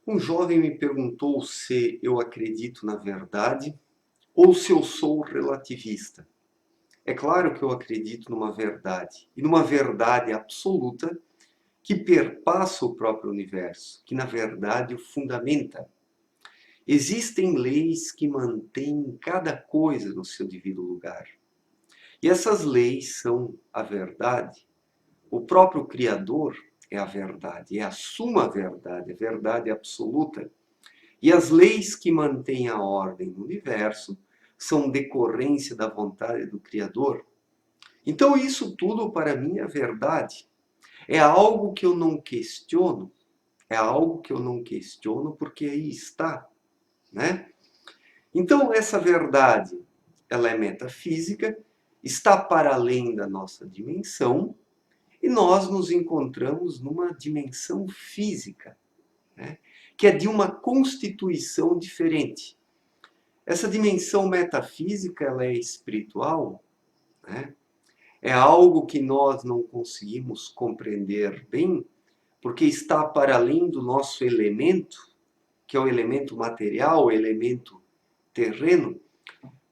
Um jovem me perguntou se eu acredito na verdade ou se eu sou relativista. É claro que eu acredito numa verdade, e numa verdade absoluta que perpassa o próprio universo, que na verdade o fundamenta. Existem leis que mantêm cada coisa no seu devido lugar. E essas leis são a verdade. O próprio Criador é a verdade, é a suma verdade, a verdade absoluta. E as leis que mantêm a ordem no universo são decorrência da vontade do Criador. Então, isso tudo para mim é verdade. É algo que eu não questiono. É algo que eu não questiono porque aí está, né? Então, essa verdade, ela é metafísica, está para além da nossa dimensão e nós nos encontramos numa dimensão física, né? Que é de uma constituição diferente. Essa dimensão metafísica, ela é espiritual, né? É algo que nós não conseguimos compreender bem, porque está para além do nosso elemento, que é o elemento material, o elemento terreno.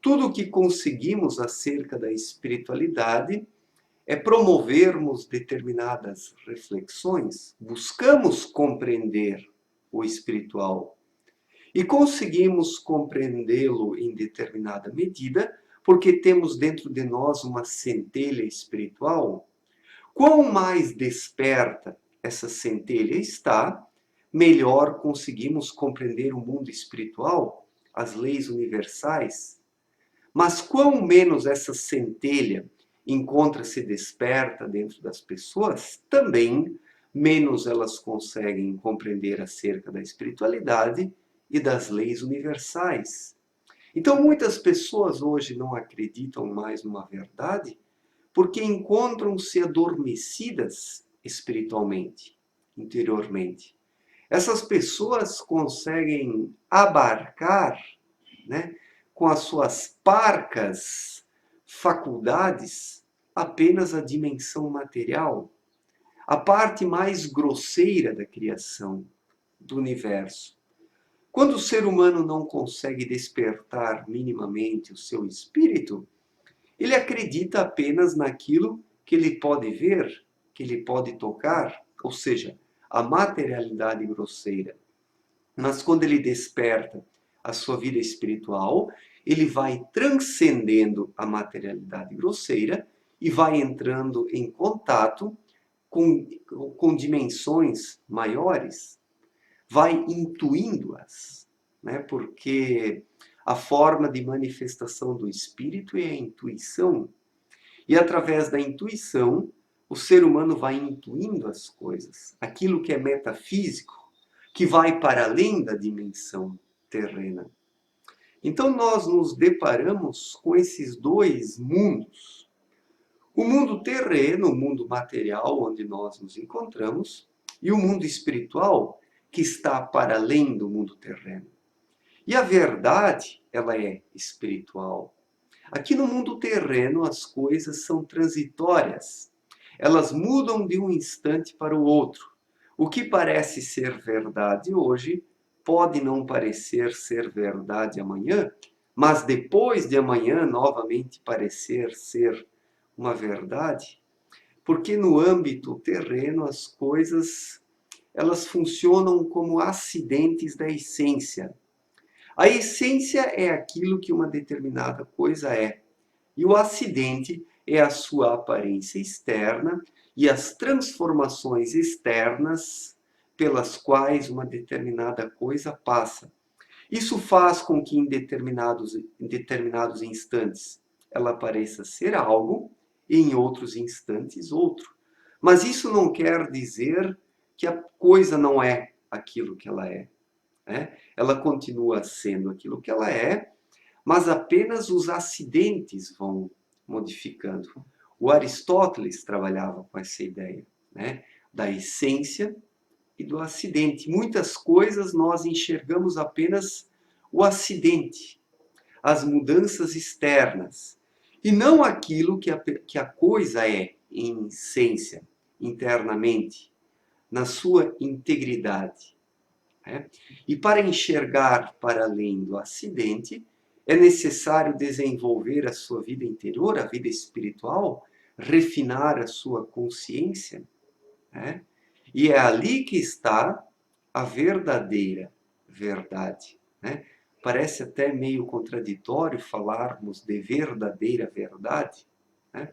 Tudo o que conseguimos acerca da espiritualidade é promovermos determinadas reflexões, buscamos compreender o espiritual. E conseguimos compreendê-lo em determinada medida, porque temos dentro de nós uma centelha espiritual. Quão mais desperta essa centelha está, melhor conseguimos compreender o mundo espiritual, as leis universais. Mas quão menos essa centelha encontra-se desperta dentro das pessoas, também menos elas conseguem compreender acerca da espiritualidade e das leis universais. Então, muitas pessoas hoje não acreditam mais numa verdade porque encontram-se adormecidas espiritualmente, interiormente. Essas pessoas conseguem abarcar, né, com as suas parcas faculdades apenas a dimensão material, a parte mais grosseira da criação, do universo. Quando o ser humano não consegue despertar minimamente o seu espírito, ele acredita apenas naquilo que ele pode ver, que ele pode tocar, ou seja, a materialidade grosseira. Mas quando ele desperta a sua vida espiritual, ele vai transcendendo a materialidade grosseira e vai entrando em contato com dimensões maiores, vai intuindo-as, né? Porque a forma de manifestação do espírito é a intuição. E através da intuição, o ser humano vai intuindo as coisas, aquilo que é metafísico, que vai para além da dimensão terrena. Então nós nos deparamos com esses dois mundos. O mundo terreno, o mundo material, onde nós nos encontramos, e o mundo espiritual, que está para além do mundo terreno. E a verdade, ela é espiritual. Aqui no mundo terreno, as coisas são transitórias. Elas mudam de um instante para o outro. O que parece ser verdade hoje pode não parecer ser verdade amanhã, mas depois de amanhã novamente parecer ser uma verdade, porque no âmbito terreno as coisas elas funcionam como acidentes da essência. A essência é aquilo que uma determinada coisa é, e o acidente é a sua aparência externa e as transformações externas pelas quais uma determinada coisa passa. Isso faz com que em determinados instantes ela pareça ser algo e em outros instantes outro. Mas isso não quer dizer que a coisa não é aquilo que ela é, né? Ela continua sendo aquilo que ela é, mas apenas os acidentes vão modificando. O Aristóteles trabalhava com essa ideia, né, da essência e do acidente. Muitas coisas nós enxergamos apenas o acidente, as mudanças externas, e não aquilo que a coisa é em essência, internamente, na sua integridade. né? E para enxergar para além do acidente, é necessário desenvolver a sua vida interior, a vida espiritual, refinar a sua consciência, né? E é ali que está a verdadeira verdade, né? Parece até meio contraditório falarmos de verdadeira verdade, né?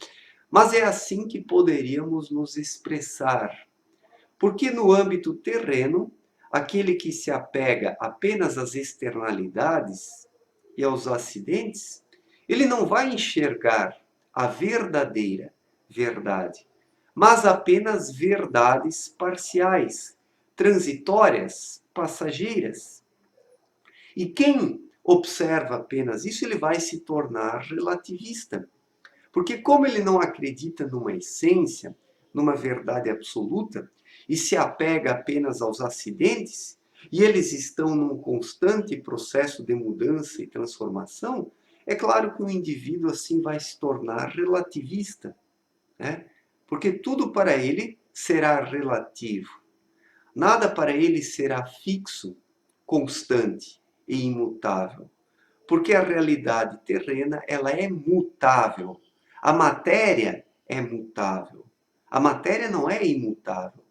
Mas é assim que poderíamos nos expressar. Porque no âmbito terreno, aquele que se apega apenas às externalidades e aos acidentes, ele não vai enxergar a verdadeira verdade, mas apenas verdades parciais, transitórias, passageiras. E quem observa apenas isso, ele vai se tornar relativista. Porque como ele não acredita numa essência, numa verdade absoluta, e se apega apenas aos acidentes, e eles estão num constante processo de mudança e transformação, é claro que o indivíduo assim vai se tornar relativista, né? Porque tudo para ele será relativo. Nada para ele será fixo, constante e imutável. Porque a realidade terrena, ela é mutável. A matéria é mutável. A matéria não é imutável.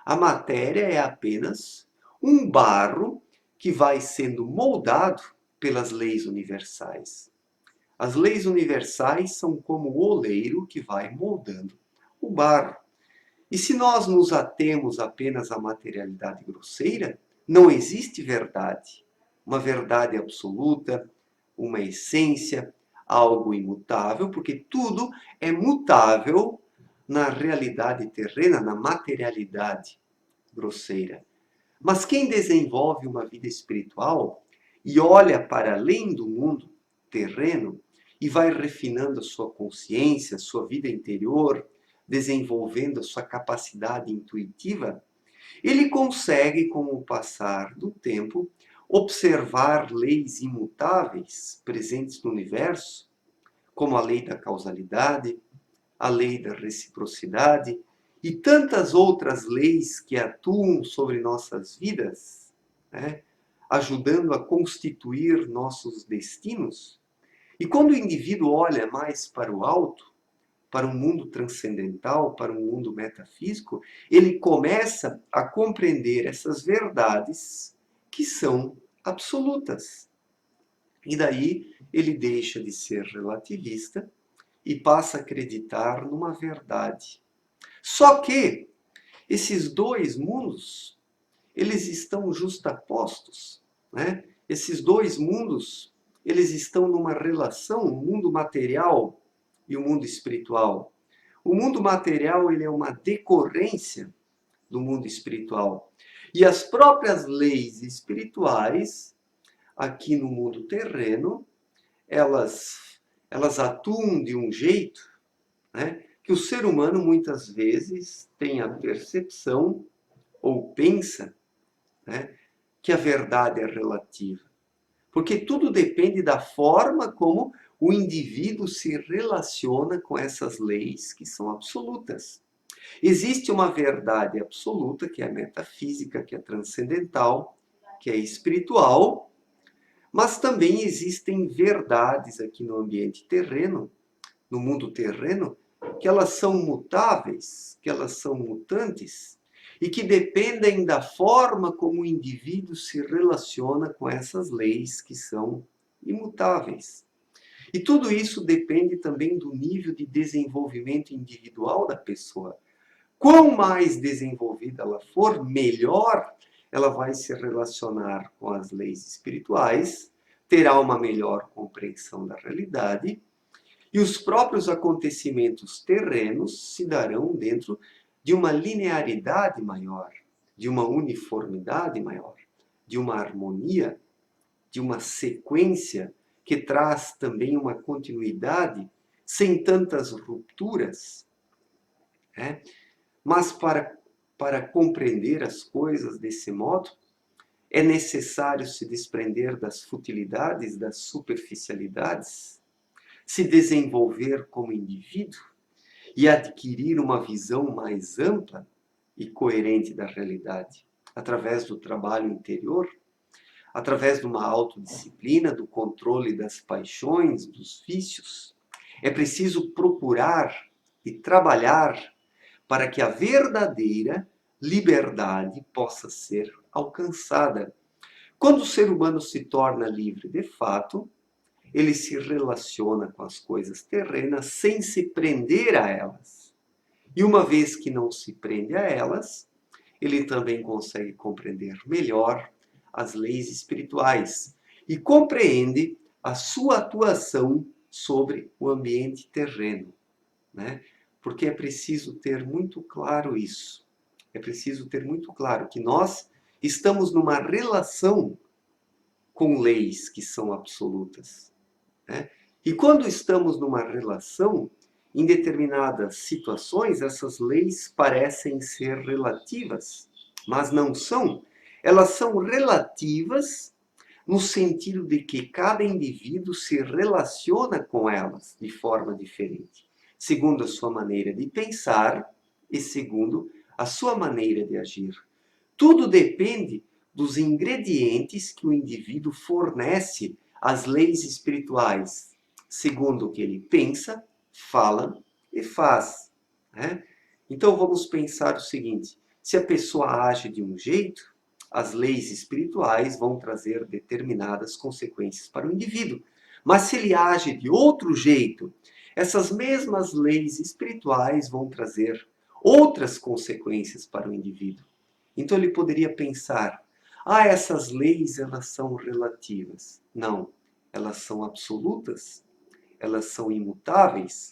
A matéria é apenas um barro que vai sendo moldado pelas leis universais. As leis universais são como o oleiro que vai moldando o barro. E se nós nos atemos apenas à materialidade grosseira, não existe verdade. Uma verdade absoluta, uma essência, algo imutável, porque tudo é mutável na realidade terrena, na materialidade grosseira. Mas quem desenvolve uma vida espiritual e olha para além do mundo terreno e vai refinando a sua consciência, a sua vida interior, desenvolvendo a sua capacidade intuitiva, ele consegue, com o passar do tempo, observar leis imutáveis presentes no universo, como a lei da causalidade, a lei da reciprocidade e tantas outras leis que atuam sobre nossas vidas, né, ajudando a constituir nossos destinos. E quando o indivíduo olha mais para o alto, para um mundo transcendental, para um mundo metafísico, ele começa a compreender essas verdades que são absolutas. E daí ele deixa de ser relativista e passa a acreditar numa verdade. Só que esses dois mundos, eles estão justapostos, né? Esses dois mundos, eles estão numa relação, o mundo material e o mundo espiritual. O mundo material, ele é uma decorrência do mundo espiritual. E as próprias leis espirituais, aqui no mundo terreno, elas atuam de um jeito, né, que o ser humano muitas vezes tem a percepção ou pensa, né, que a verdade é relativa. Porque tudo depende da forma como o indivíduo se relaciona com essas leis que são absolutas. Existe uma verdade absoluta, que é a metafísica, que é transcendental, que é espiritual, mas também existem verdades aqui no ambiente terreno, no mundo terreno, que elas são mutáveis, que elas são mutantes e que dependem da forma como o indivíduo se relaciona com essas leis que são imutáveis. E tudo isso depende também do nível de desenvolvimento individual da pessoa. Quanto mais desenvolvida ela for, melhor ela vai se relacionar com as leis espirituais, terá uma melhor compreensão da realidade, e os próprios acontecimentos terrenos se darão dentro de uma linearidade maior, de uma uniformidade maior, de uma harmonia, de uma sequência que traz também uma continuidade sem tantas rupturas, né? Mas para compreender as coisas desse modo, é necessário se desprender das futilidades, das superficialidades, se desenvolver como indivíduo e adquirir uma visão mais ampla e coerente da realidade. através do trabalho interior, através de uma autodisciplina, do controle das paixões, dos vícios. É preciso procurar e trabalhar para que a verdadeira liberdade possa ser alcançada. Quando o ser humano se torna livre de fato, ele se relaciona com as coisas terrenas sem se prender a elas. E uma vez que não se prende a elas, ele também consegue compreender melhor as leis espirituais e compreende a sua atuação sobre o ambiente terreno, né? Porque é preciso ter muito claro isso. É preciso ter muito claro que nós estamos numa relação com leis que são absolutas, né? E quando estamos numa relação, em determinadas situações, essas leis parecem ser relativas, mas não são. Elas são relativas no sentido de que cada indivíduo se relaciona com elas de forma diferente, segundo a sua maneira de pensar e segundo a sua maneira de agir. Tudo depende dos ingredientes que o indivíduo fornece às leis espirituais, segundo o que ele pensa, fala e faz, né? Então vamos pensar o seguinte: se a pessoa age de um jeito, as leis espirituais vão trazer determinadas consequências para o indivíduo. Mas se ele age de outro jeito, essas mesmas leis espirituais vão trazer outras consequências para o indivíduo. Então ele poderia pensar: ah, essas leis elas são relativas. Não, elas são absolutas, elas são imutáveis.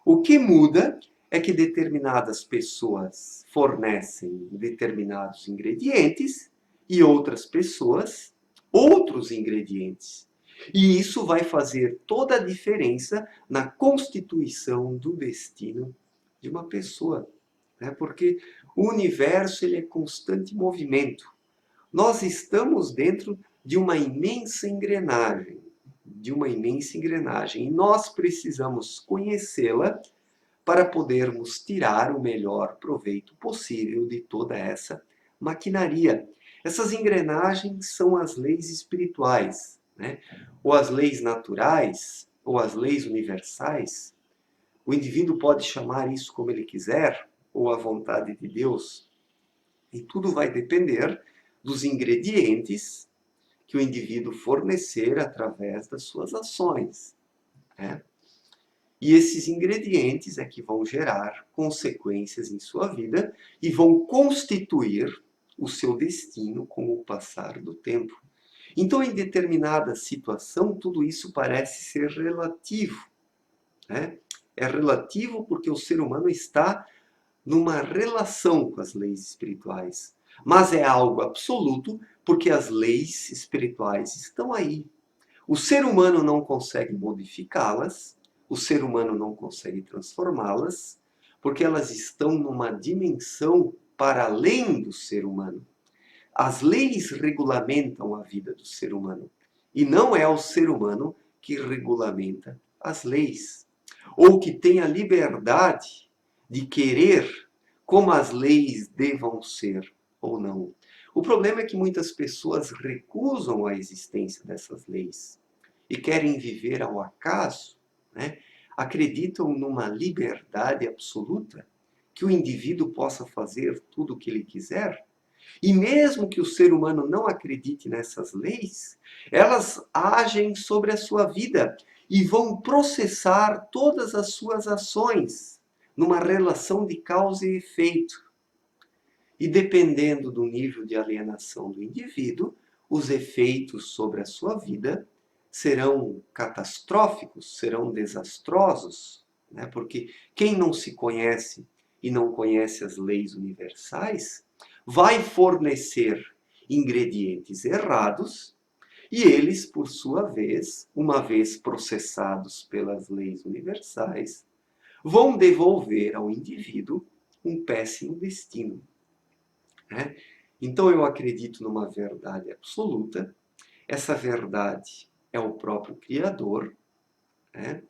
O que muda é que determinadas pessoas fornecem determinados ingredientes e outras pessoas outros ingredientes. E isso vai fazer toda a diferença na constituição do destino de uma pessoa, né? Porque o universo ele é constante movimento. Nós estamos dentro de uma imensa engrenagem, e nós precisamos conhecê-la para podermos tirar o melhor proveito possível de toda essa maquinaria. Essas engrenagens são as leis espirituais, né? Ou as leis naturais, ou as leis universais. O indivíduo pode chamar isso como ele quiser, ou a vontade de Deus. E tudo vai depender dos ingredientes que o indivíduo fornecer através das suas ações, né? E esses ingredientes é que vão gerar consequências em sua vida e vão constituir o seu destino com o passar do tempo. Então, em determinada situação, tudo isso parece ser relativo, né? É relativo porque o ser humano está numa relação com as leis espirituais. Mas é algo absoluto porque as leis espirituais estão aí. O ser humano não consegue modificá-las, o ser humano não consegue transformá-las, porque elas estão numa dimensão para além do ser humano. As leis regulamentam a vida do ser humano, e não é o ser humano que regulamenta as leis, ou que tem a liberdade de querer como as leis devam ser ou não. O problema é que muitas pessoas recusam a existência dessas leis e querem viver ao acaso, né? Acreditam numa liberdade absoluta, que o indivíduo possa fazer tudo o que ele quiser. E mesmo que o ser humano não acredite nessas leis, elas agem sobre a sua vida e vão processar todas as suas ações numa relação de causa e efeito. E dependendo do nível de alienação do indivíduo, os efeitos sobre a sua vida serão catastróficos, serão desastrosos, né? Porque quem não se conhece e não conhece as leis universais, vai fornecer ingredientes errados e eles, por sua vez, uma vez processados pelas leis universais, vão devolver ao indivíduo um péssimo destino, né? Então eu acredito numa verdade absoluta. Essa verdade é o próprio Criador, né?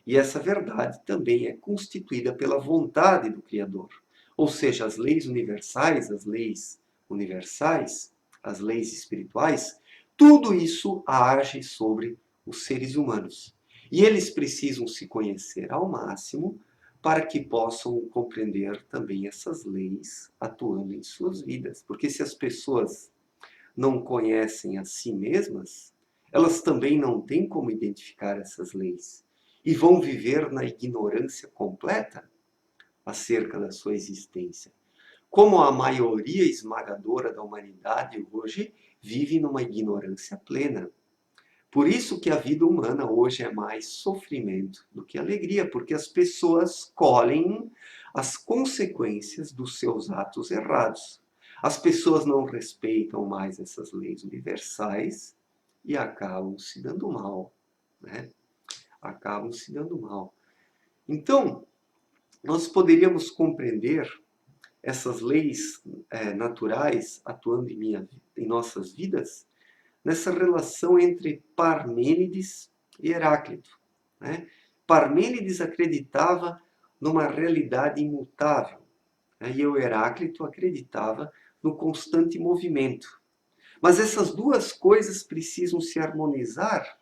E essa verdade também é constituída pela vontade do Criador. Ou seja, as leis universais, as leis universais, as leis espirituais, tudo isso age sobre os seres humanos. E eles precisam se conhecer ao máximo para que possam compreender também essas leis atuando em suas vidas. Porque se as pessoas não conhecem a si mesmas, elas também não têm como identificar essas leis e vão viver na ignorância completa acerca da sua existência. Como a maioria esmagadora da humanidade hoje vive numa ignorância plena. Por isso que a vida humana hoje é mais sofrimento do que alegria, porque as pessoas colhem as consequências dos seus atos errados. As pessoas não respeitam mais essas leis universais e acabam se dando mal, né? Acabam se dando mal. Então, nós poderíamos compreender essas leis naturais atuando em nossas vidas nessa relação entre Parmênides e Heráclito, né? Parmênides acreditava numa realidade imutável, né? E o Heráclito acreditava no constante movimento. Mas essas duas coisas precisam se harmonizar,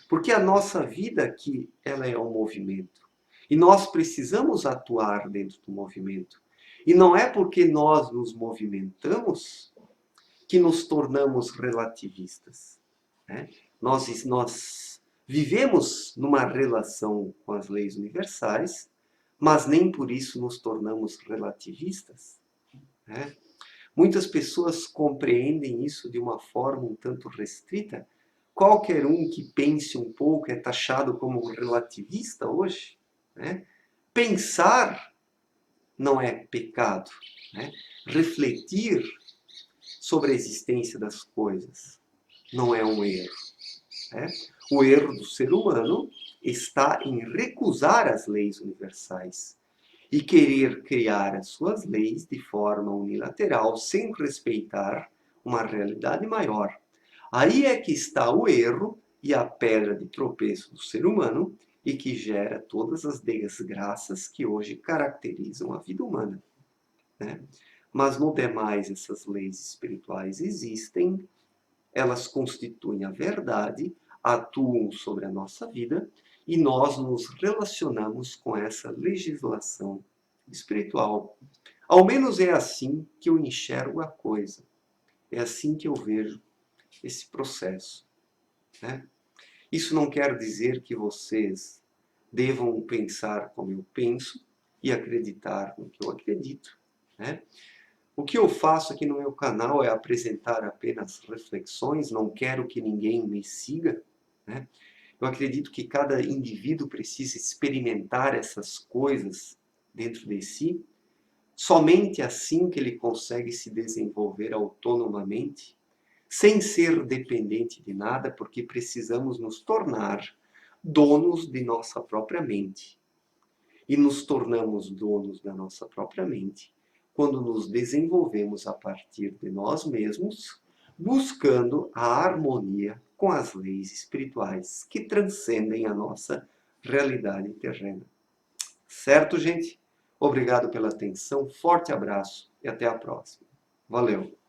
porque a nossa vida aqui, ela é um movimento. E nós precisamos atuar dentro do movimento. E não é porque nós nos movimentamos que nos tornamos relativistas, né? Nós vivemos numa relação com as leis universais, mas nem por isso nos tornamos relativistas, né? Muitas pessoas compreendem isso de uma forma um tanto restrita. Qualquer um que pense um pouco é taxado como um relativista hoje, né? Pensar não é pecado, né? Refletir sobre a existência das coisas não é um erro, né? O erro do ser humano está em recusar as leis universais e querer criar as suas leis de forma unilateral, sem respeitar uma realidade maior. Aí é que está o erro e a pedra de tropeço do ser humano e que gera todas as desgraças que hoje caracterizam a vida humana, né? Mas no demais, essas leis espirituais existem, elas constituem a verdade, atuam sobre a nossa vida e nós nos relacionamos com essa legislação espiritual. Ao menos é assim que eu enxergo a coisa. É assim que eu vejo esse processo, né? Isso não quer dizer que vocês devam pensar como eu penso e acreditar no que eu acredito, né? O que eu faço aqui no meu canal é apresentar apenas reflexões, não quero que ninguém me siga, né? Eu acredito que cada indivíduo precisa experimentar essas coisas dentro de si. Somente assim que ele consegue se desenvolver autonomamente, sem ser dependente de nada, porque precisamos nos tornar donos de nossa própria mente. E nos tornamos donos da nossa própria mente quando nos desenvolvemos a partir de nós mesmos, buscando a harmonia com as leis espirituais que transcendem a nossa realidade terrena. Certo, gente? Obrigado pela atenção, forte abraço e até a próxima. Valeu!